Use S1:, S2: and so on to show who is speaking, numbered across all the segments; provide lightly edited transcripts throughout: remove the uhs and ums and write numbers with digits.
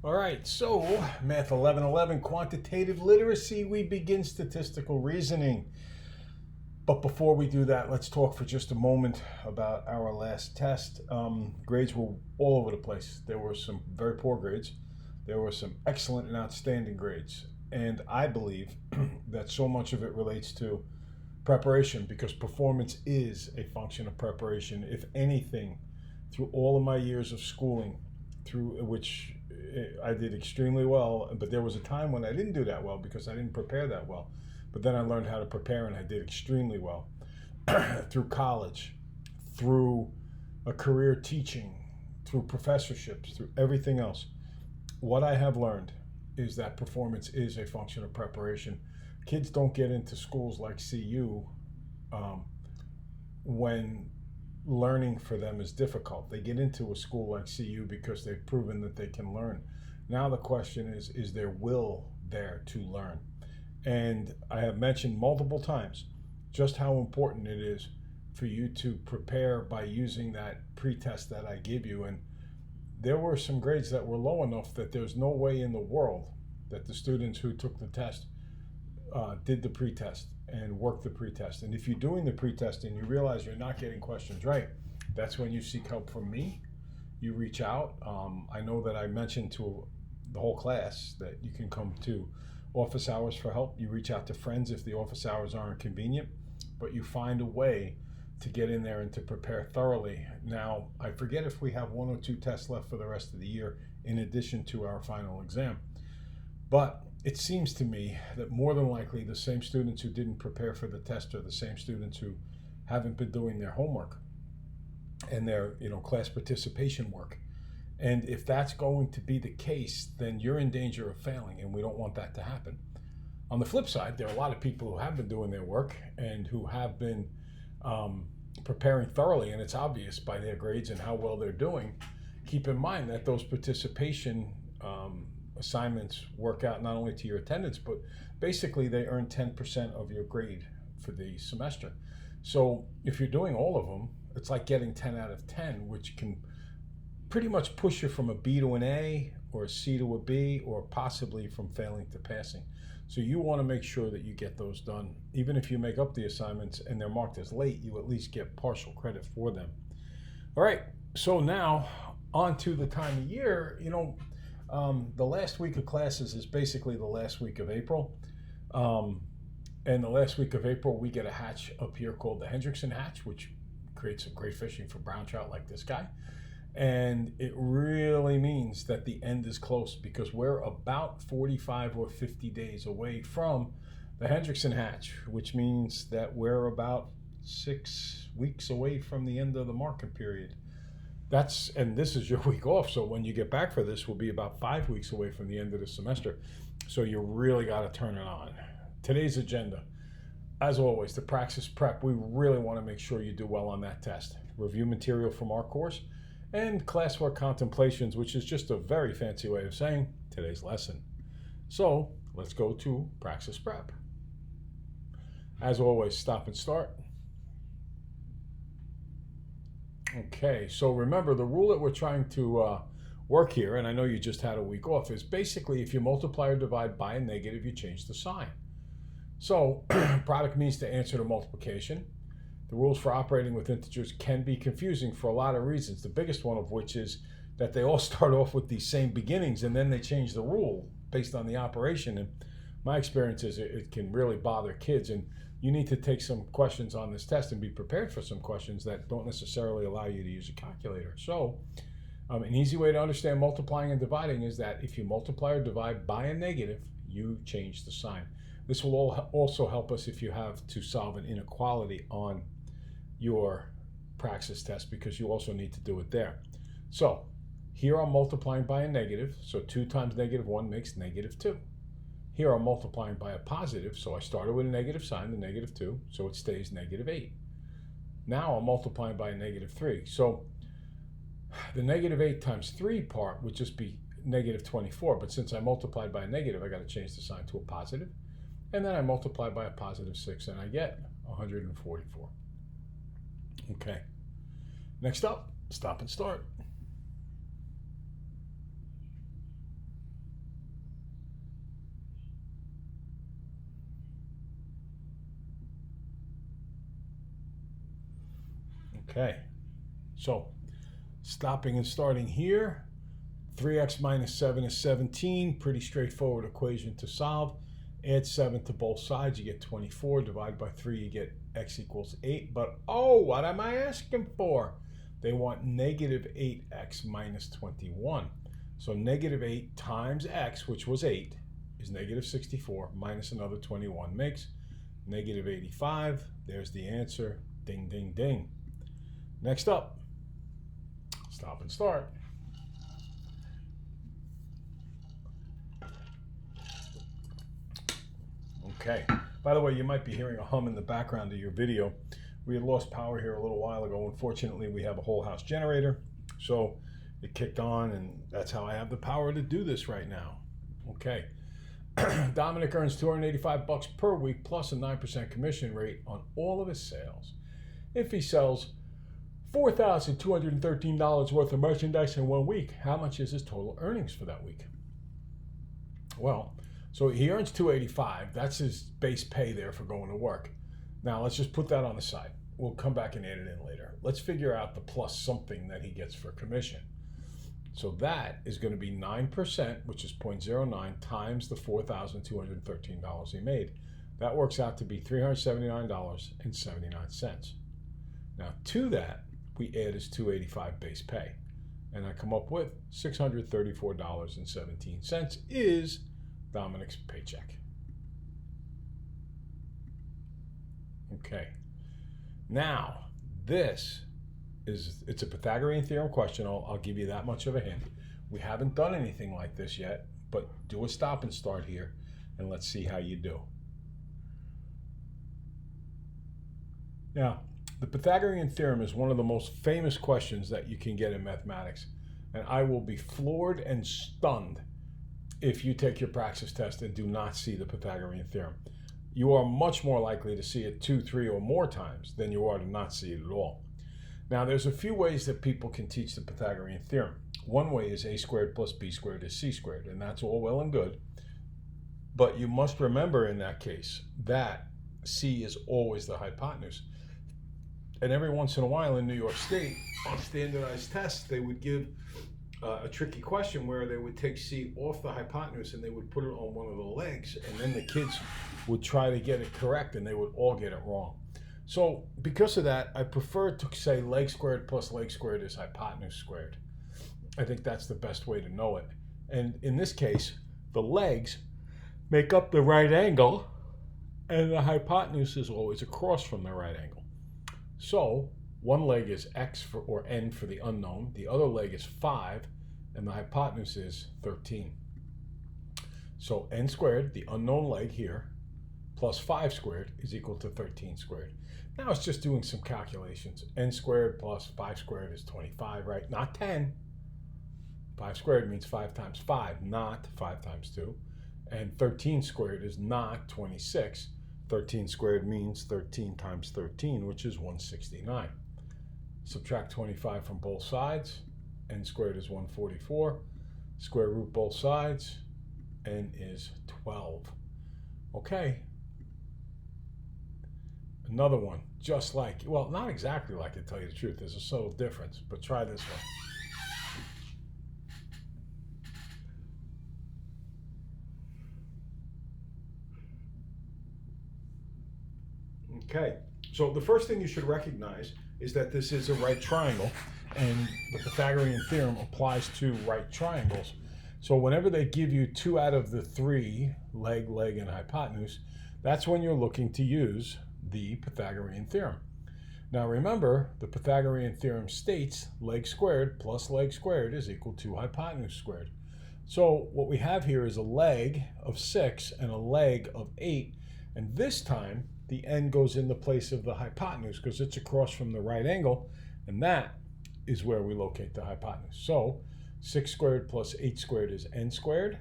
S1: All right, so Math 1111, quantitative literacy, we begin statistical reasoning. But before we do that, let's talk for just a moment about our last test. Grades were all over the place. There were some very poor grades. There were some excellent and outstanding grades. And I believe that so much of it relates to preparation because performance is a function of preparation. If anything, through all of my years of schooling, through which I did extremely well, but there was a time when I didn't do that well because I didn't prepare that well. But then I learned how to prepare and I did extremely well through college, through a career teaching, through professorships, through everything else. What I have learned is that performance is a function of preparation. Kids don't get into schools like CU when learning for them is difficult. They get into a school like CU because they've proven that they can learn. Now the question is there will there to learn? And I have mentioned multiple times just how important it is for you to prepare by using that pretest that I give you. And there were some grades that were low enough that there's no way in the world that the students who took the test did the pretest and worked the pretest. And if you're doing the pretest and you realize you're not getting questions right, that's when you seek help from me. You reach out. I know that I mentioned to the whole class that you can come to office hours for help. You reach out to friends if the office hours aren't convenient, but you find a way to get in there and to prepare thoroughly. Now, I forget if we have 1 or 2 tests left for the rest of the year in addition to our final exam. But it seems to me that more than likely the same students who didn't prepare for the test are the same students who haven't been doing their homework and their class participation work. And if that's going to be the case, then you're in danger of failing, and we don't want that to happen. On the flip side, there are a lot of people who have been doing their work and who have been preparing thoroughly, and it's obvious by their grades and how well they're doing. Keep in mind that those participation assignments work out not only to your attendance, but basically they earn 10% of your grade for the semester. So if you're doing all of them, it's like getting 10 out of 10, which can pretty much push you from a B to an A or a C to a B, or possibly from failing to passing. So you want to make sure that you get those done. Even if you make up the assignments and they're marked as late, you at least get partial credit for them. All right, so now on to the time of year. The last week of classes is basically the last week of April. And the last week of April, we get a hatch up here called the Hendrickson hatch, which creates some great fishing for brown trout like this guy. And it really means that the end is close because we're about 45 or 50 days away from the Hendrickson hatch, which means that we're about 6 weeks away from the end of the market period. And this is your week off, so when you get back for this, we'll be about 5 weeks away from the end of the semester. So you really got to turn it on. Today's agenda, as always, the Praxis Prep. We really want to make sure you do well on that test. Review material from our course and classwork contemplations, which is just a very fancy way of saying today's lesson. So let's go to Praxis Prep. As always, stop and start. Okay, so remember the rule that we're trying to work here, and I know you just had a week off, is basically if you multiply or divide by a negative, you change the sign. So product means to answer to multiplication. The rules for operating with integers can be confusing for a lot of reasons, the biggest one of which is that they all start off with these same beginnings and then they change the rule based on the operation. And my experience is it can really bother kids, and you need to take some questions on this test and be prepared for some questions that don't necessarily allow you to use a calculator. So an easy way to understand multiplying and dividing is that if you multiply or divide by a negative, you change the sign. This will also help us if you have to solve an inequality on your Praxis test, because you also need to do it there. So here I'm multiplying by a negative, so 2 times -1 makes -2. Here I'm multiplying by a positive, so I started with a negative sign, the -2, so it stays -8. Now I'm multiplying by a -3, so the -8 times 3 part would just be -24, but since I multiplied by a negative, I got to change the sign to a positive, and then I multiply by a +6, and I get 144. Okay, next up, stop and start. Okay, so stopping and starting here. 3x minus 7 is 17. Pretty straightforward equation to solve. Add 7 to both sides, you get 24. Divide by 3, you get x equals 8. But, oh, what am I asking for? They want negative 8x minus 21. So negative 8 times x, which was 8, is negative 64, minus another 21 makes negative 85. There's the answer. Ding, ding, ding. Next up, stop and start. Okay. By the way, you might be hearing a hum in the background of your video. We had lost power here a little while ago. Unfortunately, we have a whole house generator. So it kicked on, and that's how I have the power to do this right now. Okay. Dominic earns $285 per week plus a 9% commission rate on all of his sales. If he sells $4,213 worth of merchandise in 1 week, how much is his total earnings for that week? Well, so he earns $285. That's his base pay there for going to work. Now let's just put that on the side. We'll come back and add it in later. Let's figure out the plus something that he gets for commission. So that is going to be 9%, which is 0.09 times the $4,213 he made. That works out to be $379.79. Now to that, we add his $285 base pay. And I come up with $634.17 is Dominic's paycheck. Okay. Now, it's a Pythagorean theorem question. I'll give you that much of a hint. We haven't done anything like this yet, but do a stop and start here, and let's see how you do. Now, the Pythagorean theorem is one of the most famous questions that you can get in mathematics, and I will be floored and stunned if you take your PREXIS test and do not see the Pythagorean theorem. You are much more likely to see it 2, 3, or more times than you are to not see it at all. Now, there's a few ways that people can teach the Pythagorean theorem. One way is a squared plus b squared is c squared, and that's all well and good. But you must remember in that case that c is always the hypotenuse. And every once in a while in New York State, on standardized tests, they would give a tricky question where they would take c off the hypotenuse and they would put it on one of the legs, and then the kids would try to get it correct and they would all get it wrong. So because of that, I prefer to say leg squared plus leg squared is hypotenuse squared. I think that's the best way to know it. And in this case, the legs make up the right angle, and the hypotenuse is always across from the right angle. So one leg is x or n for the unknown, the other leg is 5, and the hypotenuse is 13. So n squared, the unknown leg here, plus 5 squared is equal to 13 squared. Now it's just doing some calculations. N squared plus 5 squared is 25, right? Not 10. 5 squared means 5 times 5, not 5 times 2. And 13 squared is not 26. 13 squared means 13 times 13, which is 169. Subtract 25 from both sides. N squared is 144. Square root both sides. N is 12. Okay. Another one, just like, well, not exactly like, to tell you the truth. There's a subtle difference, but try this one. Okay, so the first thing you should recognize is that this is a right triangle, and the Pythagorean theorem applies to right triangles. So whenever they give you 2 out of the 3, leg, and hypotenuse, that's when you're looking to use the Pythagorean theorem. Now remember, the Pythagorean theorem states leg squared plus leg squared is equal to hypotenuse squared. So what we have here is a leg of 6 and a leg of 8, and this time the n goes in the place of the hypotenuse because it's across from the right angle, and that is where we locate the hypotenuse. So 6 squared plus 8 squared is n squared.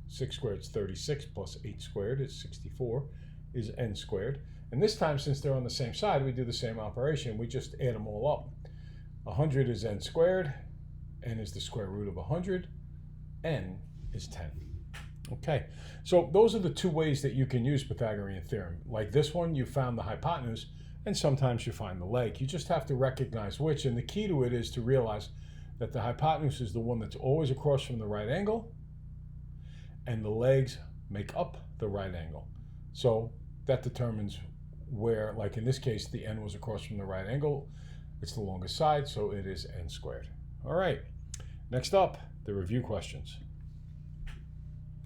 S1: 6 squared is 36 plus 8 squared is 64 is n squared. And this time, since they're on the same side, we do the same operation. We just add them all up. 100 is n squared. N is the square root of 100. N is 10. Okay, so those are the 2 ways that you can use Pythagorean theorem. Like this one, you found the hypotenuse, and sometimes you find the leg. You just have to recognize which, and the key to it is to realize that the hypotenuse is the one that's always across from the right angle, and the legs make up the right angle. So that determines where, like in this case, the n was across from the right angle. It's the longest side, so it is n squared. All right, next up, the review questions.